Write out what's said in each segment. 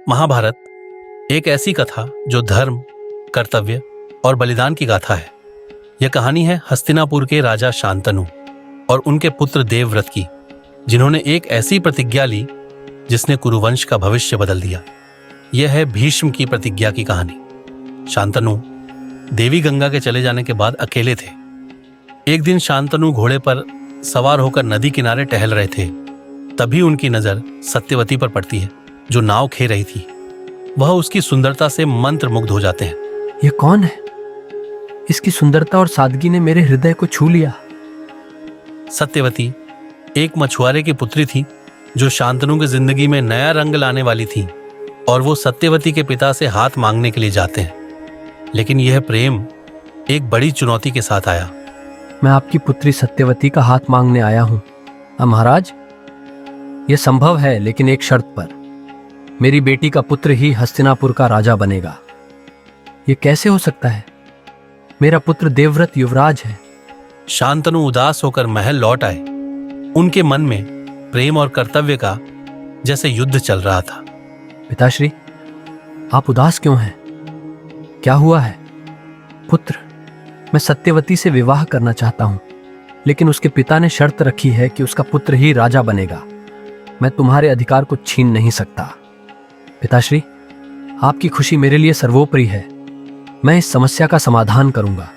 महाभारत एक ऐसी कथा जो धर्म, कर्तव्य और बलिदान की गाथा है। यह कहानी है हस्तिनापुर के राजा शांतनु और उनके पुत्र देवव्रत की, जिन्होंने एक ऐसी प्रतिज्ञा ली जिसने कुरुवंश का भविष्य बदल दिया। यह है भीष्म की प्रतिज्ञा की कहानी। शांतनु देवी गंगा के चले जाने के बाद अकेले थे। एक दिन शांतनु घोड़े पर सवार होकर नदी किनारे टहल रहे थे। तभी उनकी नजर सत्यवती पर पड़ती है, जो नाव खे रही थी। वह उसकी सुंदरता से मंत्रमुग्ध हो जाते हैं। यह कौन है? इसकी सुंदरता और सादगी ने मेरे हृदय को छू लिया। सत्यवती एक मछुआरे की पुत्री थी, जो शांतनु की जिंदगी में नया रंग लाने वाली थी, और वो सत्यवती के पिता से हाथ मांगने के लिए जाते हैं। लेकिन यह प्रेम एक बड़ी चुनौती के साथ आया। मैं आपकी पुत्री सत्यवती का हाथ मांगने आया हूं। महाराज, यह संभव है, लेकिन एक शर्त पर। मेरी बेटी का पुत्र ही हस्तिनापुर का राजा बनेगा। यह कैसे हो सकता है? मेरा पुत्र देवव्रत युवराज है। शांतनु उदास होकर महल लौट आए। उनके मन में प्रेम और कर्तव्य का जैसे युद्ध चल रहा था। पिताश्री, आप उदास क्यों हैं? क्या हुआ है? पुत्र, मैं सत्यवती से विवाह करना चाहता हूं, लेकिन उसके पिता ने शर्त रखी है कि उसका पुत्र ही राजा बनेगा। मैं तुम्हारे अधिकार को छीन नहीं सकता। पिताश्री, आपकी खुशी मेरे लिए सर्वोपरि है। मैं इस समस्या का समाधान करूंगा।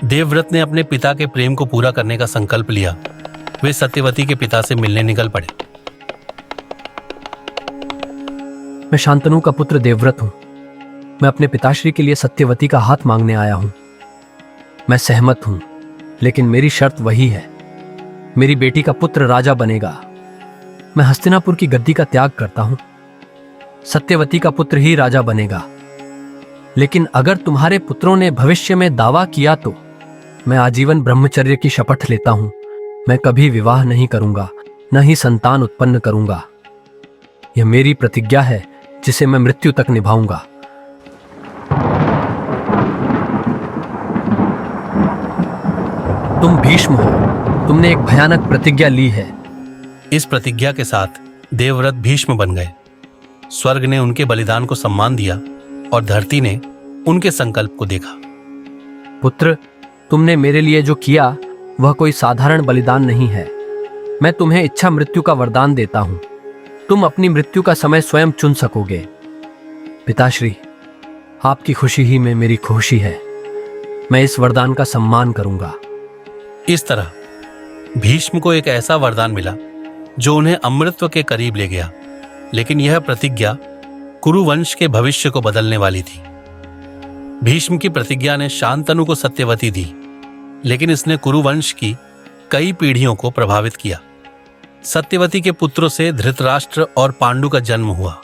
देवव्रत ने अपने पिता के प्रेम को पूरा करने का संकल्प लिया। वे सत्यवती के पिता से मिलने निकल पड़े। मैं शांतनु का पुत्र देवव्रत हूं। मैं अपने पिताश्री के लिए सत्यवती का हाथ मांगने आया हूं। मैं सहमत हूं, लेकिन मेरी शर्त वही है। मेरी बेटी का पुत्र राजा बनेगा। मैं हस्तिनापुर की गद्दी का त्याग करता हूं। सत्यवती का पुत्र ही राजा बनेगा। लेकिन अगर तुम्हारे पुत्रों ने भविष्य में दावा किया तो मैं आजीवन ब्रह्मचर्य की शपथ लेता हूं। मैं कभी विवाह नहीं करूंगा, न ही संतान उत्पन्न करूंगा। यह मेरी प्रतिज्ञा है, जिसे मैं मृत्यु तक निभाऊंगा। तुम भीष्म हो। तुमने एक भयानक प्रतिज्ञा ली है। इस प्रतिज्ञा के साथ देवव्रत भीष्म बन गए। स्वर्ग ने उनके बलिदान को सम्मान दिया और धरती ने उनके संकल्प को देखा। पुत्र, तुमने मेरे लिए जो किया वह कोई साधारण बलिदान नहीं है। मैं तुम्हें इच्छा मृत्यु का वरदान देता हूं। तुम अपनी मृत्यु का समय स्वयं चुन सकोगे। पिताश्री, आपकी खुशी ही में मेरी खुशी है। मैं इस वरदान का सम्मान करूंगा। इस तरह भीष्म को एक ऐसा वरदान मिला जो उन्हें अमृतत्व के करीब ले गया। लेकिन यह प्रतिज्ञा कुरुवंश के भविष्य को बदलने वाली थी। भीष्म की प्रतिज्ञा ने शांतनु को सत्यवती दी, लेकिन इसने कुरुवंश की कई पीढ़ियों को प्रभावित किया। सत्यवती के पुत्रों से धृतराष्ट्र और पांडु का जन्म हुआ,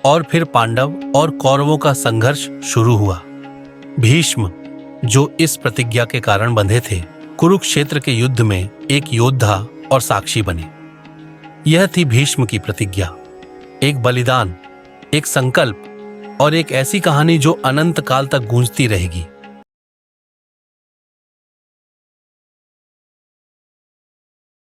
और फिर पांडव और कौरवों का संघर्ष शुरू हुआ। भीष्म, जो इस प्रतिज्ञा के कारण बंधे थे, कुरुक्षेत्र के युद्ध में एक योद्धा और साक्षी बने। यह थी भीष्म की प्रतिज्ञा, एक बलिदान, एक संकल्प और एक ऐसी कहानी जो अनंत काल तक गूंजती रहेगी।